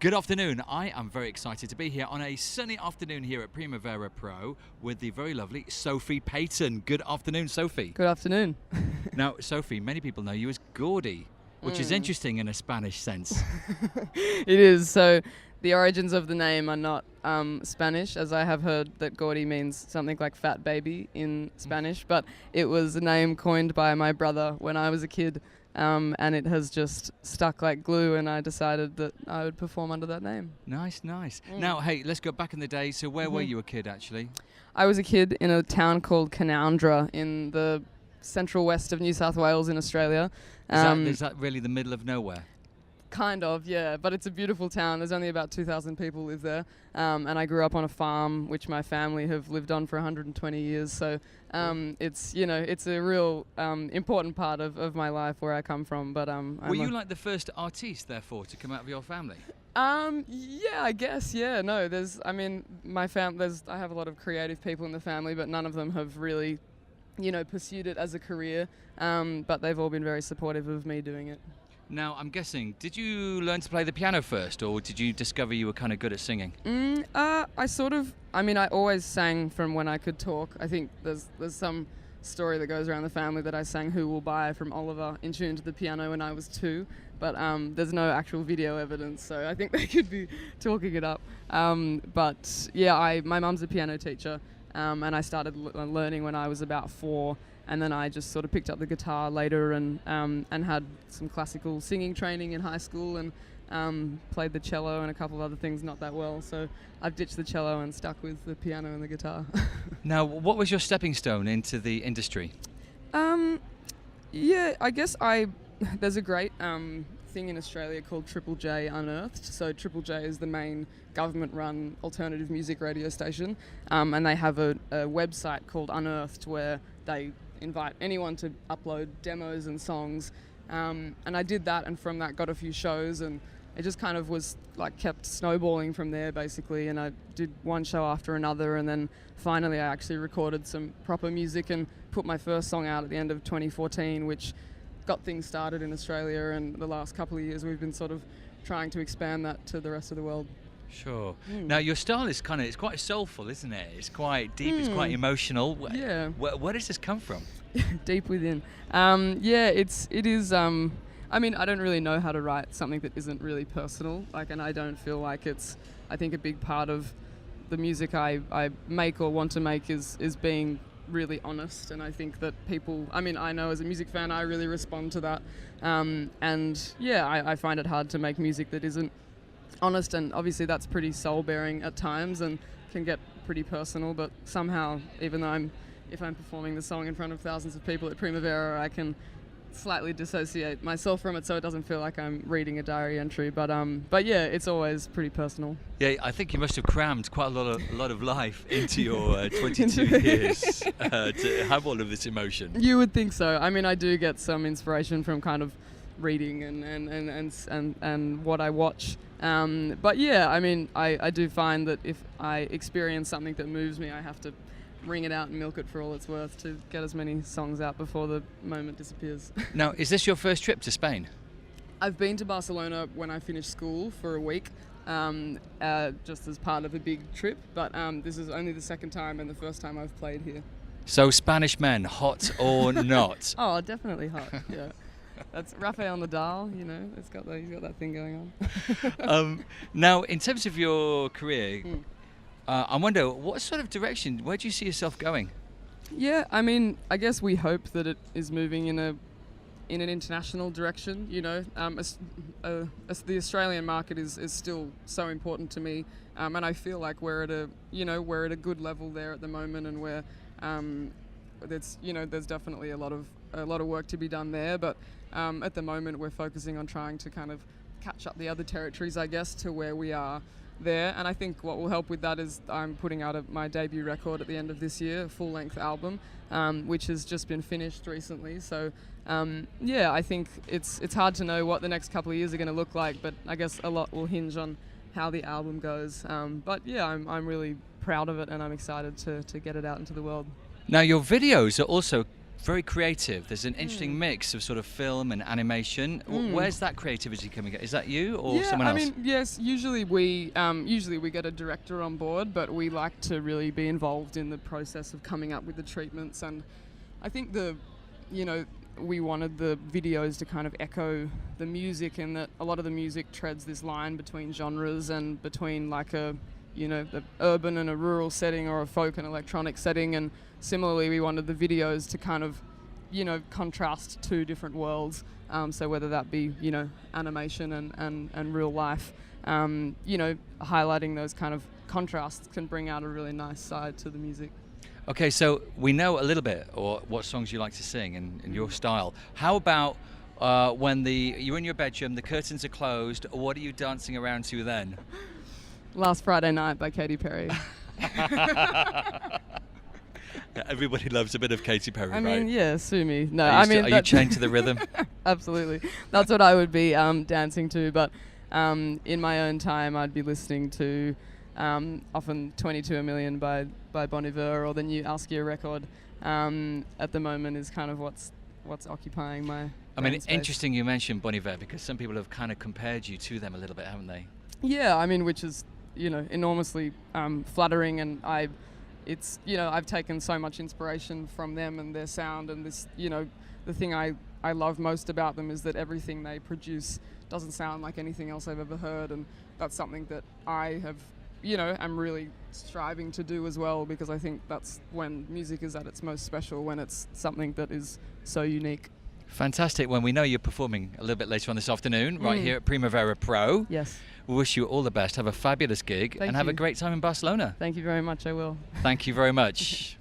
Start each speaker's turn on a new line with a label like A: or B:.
A: Good afternoon. I am very excited to be here on a sunny afternoon here at Primavera Pro with the very lovely Sophie Payton. Good afternoon, Sophie.
B: Good afternoon.
A: Now, Sophie, many people know you as Gordi, which is interesting in a Spanish sense.
B: It is. So the origins of the name are not Spanish, as I have heard that Gordi means something like fat baby in Spanish, but it was a name coined by my brother when I was a kid. And it has just stuck like glue, and I decided that I would perform under that name.
A: Nice. Now, hey, let's go back in the day. So where were you a kid, actually?
B: I was a kid in a town called Canowindra in the central west of New South Wales in Australia.
A: Is that really the middle of nowhere?
B: Kind of, yeah, but it's a beautiful town. There's only about 2,000 people live there, and I grew up on a farm, which my family have lived on for 120 years. So it's a real important part of my life where I come from. But
A: were you like the first artiste, therefore, to come out of your family?
B: Yeah, I guess. Yeah, no. I have a lot of creative people in the family, but none of them have really, pursued it as a career. But they've all been very supportive of me doing it.
A: Now, I'm guessing, did you learn to play the piano first, or did you discover you were kind of good at singing?
B: I always sang from when I could talk. I think there's some story that goes around the family that I sang Who Will Buy from Oliver in tune to the piano when I was 2, but there's no actual video evidence, so I think they could be talking it up. But yeah, my mum's a piano teacher, and I started learning when I was about 4. And then I just sort of picked up the guitar later and had some classical singing training in high school and played the cello and a couple of other things not that well. So I've ditched the cello and stuck with the piano and the guitar.
A: Now, what was your stepping stone into the industry?
B: Yeah, I guess there's a great thing in Australia called Triple J Unearthed. So Triple J is the main government-run alternative music radio station, and they have a website called Unearthed where they invite anyone to upload demos and songs, and I did that, and from that got a few shows, and it just kind of was like kept snowballing from there basically, and I did one show after another, and then finally I actually recorded some proper music and put my first song out at the end of 2014, which got things started in Australia, and the last couple of years we've been sort of trying to expand that to the rest of the world.
A: Sure. Now, your style is it's quite soulful, isn't it? It's quite deep, it's quite emotional.
B: Yeah.
A: Where does this come from?
B: Deep within. It is. I don't really know how to write something that isn't really personal. And I don't feel like it's. I think a big part of the music I make or want to make is being really honest. And I think that people. I know as a music fan, I really respond to that. I find it hard to make music that isn't honest, and obviously that's pretty soul-bearing at times and can get pretty personal, but somehow, even though if I'm performing the song in front of thousands of people at Primavera, I can slightly dissociate myself from it so it doesn't feel like I'm reading a diary entry, but yeah, it's always pretty personal.
A: Yeah, I think you must have crammed quite a lot of life into your 22 years to have all of this emotion.
B: You would think so. I do get some inspiration from kind of reading and what I watch. But yeah, I do find that if I experience something that moves me, I have to wring it out and milk it for all it's worth to get as many songs out before the moment disappears.
A: Now, is this your first trip to Spain?
B: I've been to Barcelona when I finished school for a week, just as part of a big trip, but this is only the second time and the first time I've played here.
A: So Spanish men, hot or not?
B: Oh, definitely hot, yeah. That's Rafael Nadal, he's got that thing going on.
A: Now, in terms of your career, I wonder, what sort of direction, where do you see yourself going?
B: Yeah, I guess we hope that it is moving in an international direction, the Australian market is still so important to me, and I feel like we're at a good level there at the moment, and where there's definitely a lot of work to be done there, but at the moment we're focusing on trying to kind of catch up the other territories, I guess, to where we are there. And I think what will help with that is I'm putting out my debut record at the end of this year, a full-length album, which has just been finished recently. So I think it's hard to know what the next couple of years are going to look like, but I guess a lot will hinge on how the album goes. But yeah, I'm really proud of it, and I'm excited to get it out into the world.
A: Now, your videos are also very creative. There's an interesting mix of sort of film and animation. Where's that creativity coming? Is that you or someone else?
B: I mean, yes. Usually we get a director on board, but we like to really be involved in the process of coming up with the treatments. And I think we wanted the videos to kind of echo the music, and that a lot of the music treads this line between genres and between like the urban and a rural setting, or a folk and electronic setting. And similarly, we wanted the videos to kind of, contrast two different worlds. So whether that be, animation and real life, highlighting those kind of contrasts can bring out a really nice side to the music.
A: Okay, so we know a little bit, or what songs you like to sing in your style. How about when you're in your bedroom, the curtains are closed, what are you dancing around to then?
B: Last Friday Night by Katy Perry.
A: Everybody loves a bit of Katy Perry,
B: I
A: right?
B: mean, yeah, sue me. No,
A: Are you chained to the rhythm?
B: Absolutely. That's what I would be dancing to. But in my own time, I'd be listening to often 22 a Million by Bon Iver, or the new Askia record. At the moment is kind of what's occupying my space.
A: Interesting you mentioned Bon Iver, because some people have kind of compared you to them a little bit, haven't they?
B: Yeah, I mean, which is, enormously flattering, and I've taken so much inspiration from them and their sound, and this, the thing I love most about them is that everything they produce doesn't sound like anything else I've ever heard, and that's something that I have, I'm really striving to do as well, because I think that's when music is at its most special, when it's something that is so unique.
A: Fantastic. When we know you're performing a little bit later on this afternoon, right here at Primavera Pro.
B: Yes.
A: We wish you all the best. Have a fabulous gig.
B: Thank
A: have
B: you.
A: a great time in Barcelona.
B: Thank you very much. I will.
A: Thank you very much.